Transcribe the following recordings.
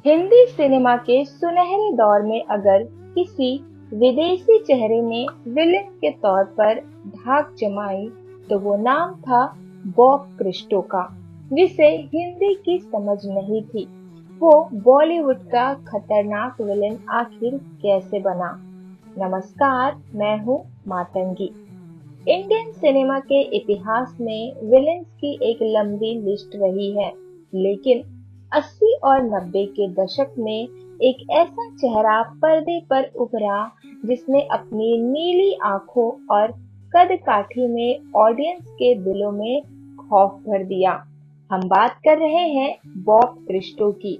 Hindi cinema के सुनहरे दौर में अगर किसी विदेशी चेहरे ने विलेन के तौर पर धाक जमाई तो वो नाम था बॉब क्रिस्टो का, जिसे हिंदी की समझ नहीं थी। वो बॉलीवुड का खतरनाक विलेन आखिर कैसे बना? नमस्कार, मैं हूँ मातंगी। इंडियन सिनेमा के इतिहास में विलेन्स की एक लंबी लिस्ट रही है, लेकिन 80 और 90 के दशक में एक ऐसा चेहरा पर्दे पर उभरा जिसने अपनी नीली आंखों और कद-काठी में ऑडियंस के दिलों में खौफ भर दिया। हम बात कर रहे हैं बॉब क्रिस्टो की।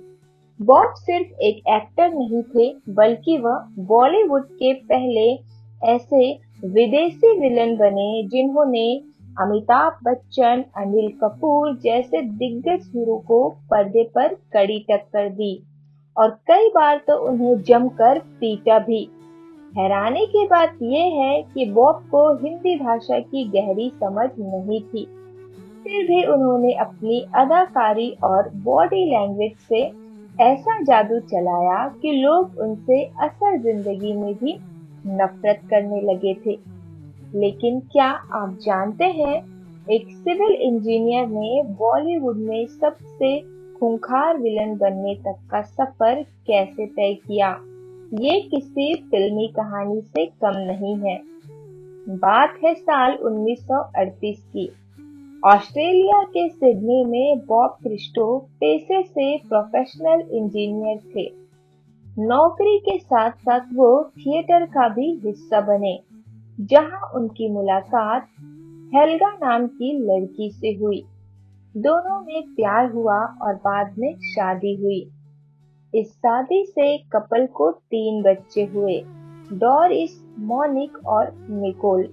बॉब सिर्फ एक एक्टर नहीं थे, बल्कि वह बॉलीवुड के पहले ऐसे विदेशी विलन बने जिन्होंने अमिताभ बच्चन, अनिल कपूर जैसे दिग्गज हीरो को पर्दे पर कड़ी टक्कर दी और कई बार तो उन्हें जमकर पीटा भी। हैरानी की बात यह है कि बॉब को हिंदी भाषा की गहरी समझ नहीं थी, फिर भी उन्होंने अपनी अदाकारी और बॉडी लैंग्वेज से ऐसा जादू चलाया कि लोग उनसे असल जिंदगी में भी नफरत करने लगे थे। लेकिन क्या आप जानते हैं, एक सिविल इंजीनियर ने बॉलीवुड में सबसे खूंखार विलन बनने तक का सफर कैसे तय किया? ये किसी फिल्मी कहानी से कम नहीं है। बात है साल 1938 की। ऑस्ट्रेलिया के सिडनी में बॉब क्रिस्टो पेशे से प्रोफेशनल इंजीनियर थे। नौकरी के साथ साथ वो थिएटर का भी हिस्सा बने, जहां उनकी मुलाकात हेल्गा नाम की लड़की से हुई। दोनों में प्यार हुआ और बाद में शादी हुई। इस शादी से कपल को 3 बच्चे हुए, डोरिस, मोनिक और निकोल।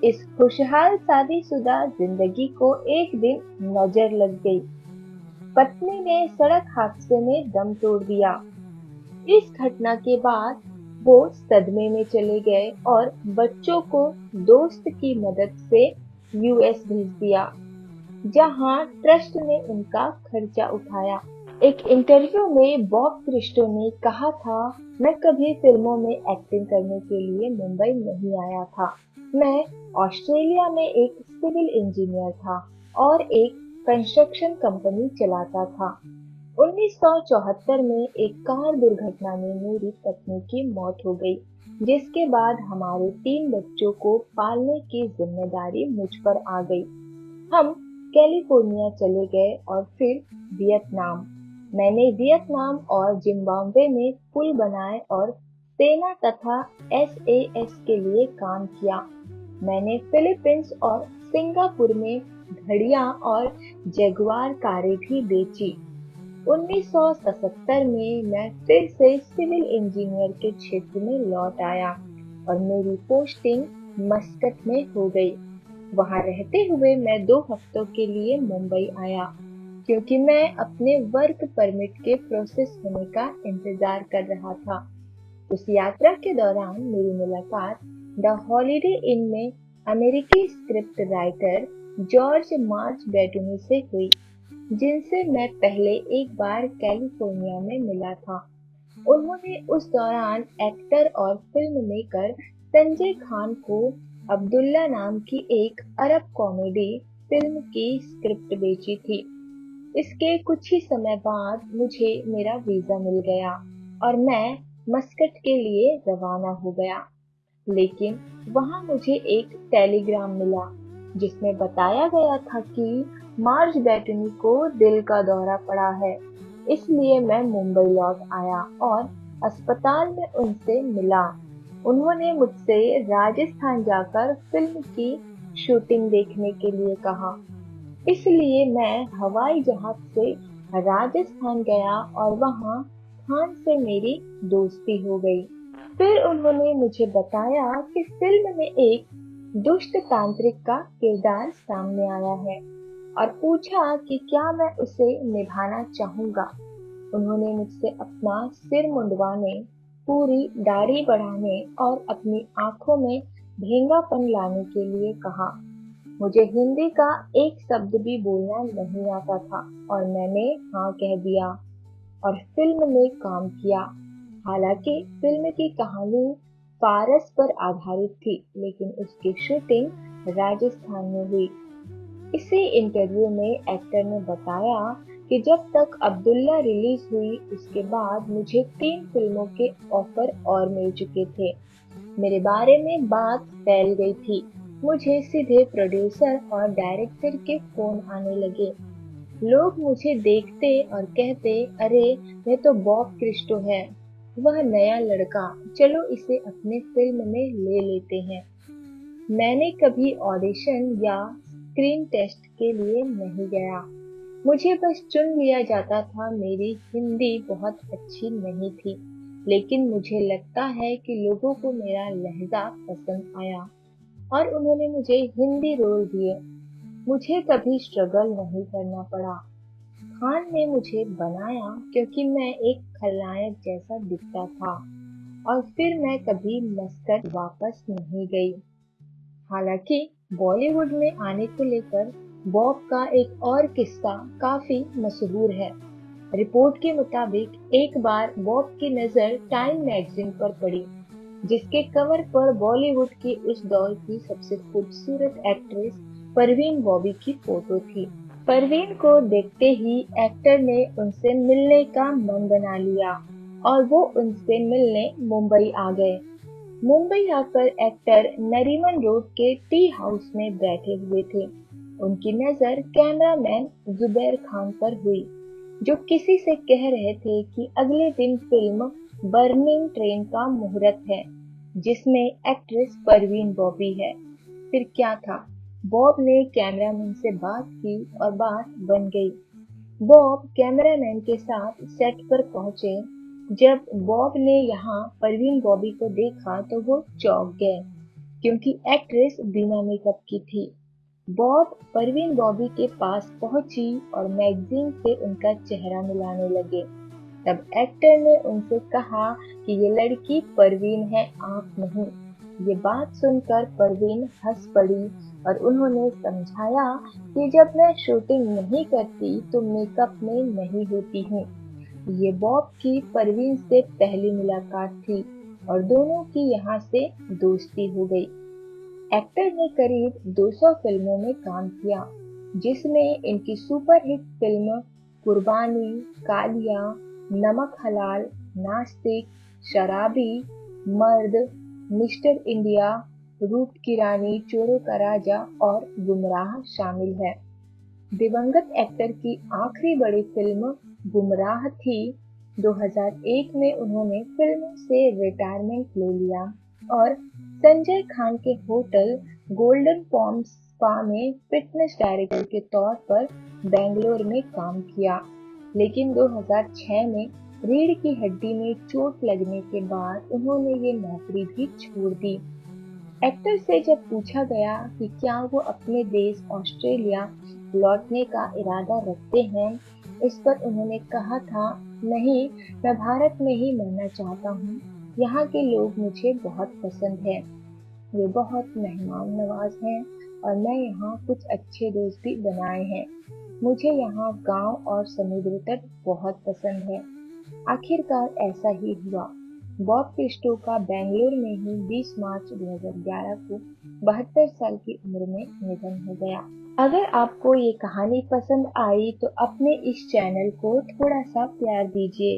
इस खुशहाल शादीशुदा जिंदगी को एक दिन नजर लग गई। पत्नी ने सड़क हादसे में दम तोड़ दिया। इस घटना के बाद वो सदमे में चले गए और बच्चों को दोस्त की मदद से यूएस भेज दिया, जहां ट्रस्ट ने उनका खर्चा उठाया। एक इंटरव्यू में बॉब क्रिस्टो ने कहा था, मैं कभी फिल्मों में एक्टिंग करने के लिए मुंबई नहीं आया था। मैं ऑस्ट्रेलिया में एक सिविल इंजीनियर था और एक कंस्ट्रक्शन कंपनी चलाता था। 1974 में एक कार दुर्घटना में मेरी पत्नी की मौत हो गई, जिसके बाद हमारे 3 बच्चों को पालने की जिम्मेदारी मुझ पर आ गई। हम कैलिफोर्निया चले गए और फिर वियतनाम। मैंने वियतनाम और जिम्बाब्वे में पुल बनाए और सेना तथा एसएएस के लिए काम किया। मैंने फिलीपींस और सिंगापुर में घड़ियां और जगुआर कारें भी बेची। 1977 में मैं फिर से सिविल इंजीनियर के क्षेत्र में लौट आया और मेरी पोस्टिंग मस्कट में हो गई। वहां रहते हुए मैं 2 हफ्तों के लिए मुंबई आया, क्योंकि मैं अपने वर्क परमिट के प्रोसेस होने का इंतजार कर रहा था। उस यात्रा के दौरान मेरी मुलाकात द हॉलिडे इन में अमेरिकी स्क्रिप्ट राइटर जॉर्ज मार्च बेटुनी से हुई, जिनसे मैं पहले एक बार कैलिफोर्निया में मिला था। उन्होंने उस दौरान एक्टर और फिल्म मेकर संजय खान को अब्दुल्ला नाम की एक अरब कॉमेडी फिल्म की स्क्रिप्ट बेची थी। इसके कुछ ही समय बाद मुझे मेरा वीजा मिल गया और मैं मस्कट के लिए रवाना हो गया। लेकिन वहां मुझे एक टेलीग्राम मिला, जिसमें बताया गया था कि मार्ज बेटनी को दिल का दौरा पड़ा है। इसलिए मैं मुंबई लौट आया और अस्पताल में उनसे मिला। उन्होंने मुझसे राजस्थान जाकर फिल्म की शूटिंग देखने के लिए कहा। इसलिए मैं हवाई जहाज से राजस्थान गया और वहां खान से मेरी दोस्ती हो गई। फिर उन्होंने मुझे बताया कि फिल्म में एक दुष्ट तांत्रिक का किरदार सामने आया है और पूछा कि क्या मैं उसे निभाना चाहूंगा। उन्होंने मुझसे अपना सिर मुंडवाने, पूरी दाढ़ी बढ़ाने और अपनी आंखों में भेंगापन लाने के लिए कहा। मुझे हिंदी का एक शब्द भी बोलना नहीं आता था और मैंने हाँ कह दिया। और फिल्म में काम किया। हालांकि फिल्म की कहानी फारस पर आधारित थी, लेकिन उसकी शूटिंग राजस्थान में हुई। इसी इंटरव्यू में एक्टर ने बताया कि जब तक अब्दुल्ला रिलीज हुई उसके बाद मुझे 3 फिल्मों के ऑफर और मिल चुके थे। मेरे बारे में बात फैल गई थी। मुझे सीधे प्रोड्यूसर और डायरेक्टर के फोन आने लगे। लोग मुझे देखते और कहते, अरे यह तो बॉब क्रिस्टो है, वह नया लड़का, चलो इसे अपने फिल्म में ले लेते हैं। मैंने कभी ऑडिशन या स्क्रीन टेस्ट के लिए नहीं गया। मुझे बस चुन लिया जाता था। मेरी हिंदी बहुत अच्छी नहीं थी, लेकिन मुझे लगता है कि लोगों को मेरा लहजा पसंद आया और उन्होंने मुझे हिंदी रोल दिए। मुझे कभी स्ट्रगल नहीं करना पड़ा। खान ने मुझे बनाया क्योंकि मैं एक खलनायक जैसा दिखता था और फिर मैं कभी मस्कट वापस नहीं गई। हालांकि बॉलीवुड में आने को लेकर बॉब का एक और किस्सा काफी मशहूर है। रिपोर्ट के मुताबिक एक बार बॉब की नजर टाइम मैगजीन पर पड़ी, जिसके कवर पर बॉलीवुड की उस दौर की सबसे खूबसूरत एक्ट्रेस परवीन बॉबी की फोटो थी। परवीन को देखते ही एक्टर ने उनसे मिलने का मन बना लिया और वो उनसे मिलने मुंबई आ गए। मुंबई आकर एक्टर नरीमन रोड के टी हाउस में बैठे हुए थे। उनकी नजर कैमरामैन जुबैर खान पर हुई, जो किसी से कह रहे थे कि अगले दिन फिल्म बर्निंग ट्रेन का मुहूर्त है, जिसमें एक्ट्रेस परवीन बॉबी है। फिर क्या था, बॉब ने कैमरामैन से बात की और बात बन गई। बॉब कैमरामैन के साथ सेट पर पहुंचे। जब बॉब ने यहाँ परवीन बॉबी को देखा तो वो चौंक गए, क्योंकि एक्ट्रेस बिना मेकअप की थी। बॉब परवीन बॉबी के पास पहुंची और मैगजीन से उनका चेहरा मिलाने लगे। तब एक्टर ने उनसे कहा कि ये लड़की परवीन है, आप नहीं। ये बात सुनकर परवीन हंस पड़ी और उन्होंने समझाया कि जब मैं शूटिंग नहीं करती तो मेकअप में नहीं होती हूँ। ये बॉब की परवीन से पहली मुलाकात थी और दोनों की यहाँ से दोस्ती हो गई। एक्टर ने करीब 200 फिल्मों में काम किया, जिसमें इनकी सुपरहिट फिल्म कुर्बानी, कालिया, नमक हलाल, नास्तिक, शराबी, मर्द, मिस्टर इंडिया, रूप की रानी, चोरों का राजा और गुमराह शामिल है। दिवंगत एक्टर की आखिरी बड़ी फिल्म गुमराह थी। 2001 में उन्होंने फिल्म से रिटायरमेंट ले लिया और संजय खान के होटल गोल्डन पॉम स्पा में फिटनेस डायरेक्टर के तौर पर बेंगलोर में काम किया। लेकिन 2006 में रीढ़ की हड्डी में चोट लगने के बाद उन्होंने ये नौकरी भी छोड़ दी। एक्टर से जब पूछा गया कि क्या वो अपने देश ऑस्ट्रेलिया लौटने का इरादा रखते हैं, इस पर उन्होंने कहा था, नहीं, मैं भारत में ही मरना चाहता हूँ। यहाँ के लोग मुझे बहुत पसंद है, वे बहुत मेहमान नवाज हैं और मैं यहाँ कुछ अच्छे दोस्त भी बनाए हैं। मुझे यहाँ गांव और समुद्र तट बहुत पसंद है। आखिरकार ऐसा ही हुआ। बॉब क्रिस्टो का बेंगलुरु में ही 20 मार्च 2011 को 72 साल की उम्र में निधन हो गया। अगर आपको ये कहानी पसंद आई तो अपने इस चैनल को थोड़ा सा प्यार दीजिए,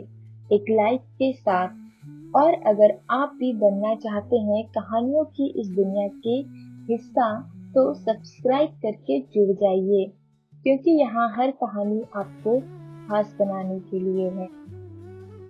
एक लाइक के साथ। और अगर आप भी बनना चाहते हैं कहानियों की इस दुनिया के हिस्सा, तो सब्सक्राइब करके जुड़ जाइए, क्योंकि यहाँ हर कहानी आपको खास बनाने के लिए है।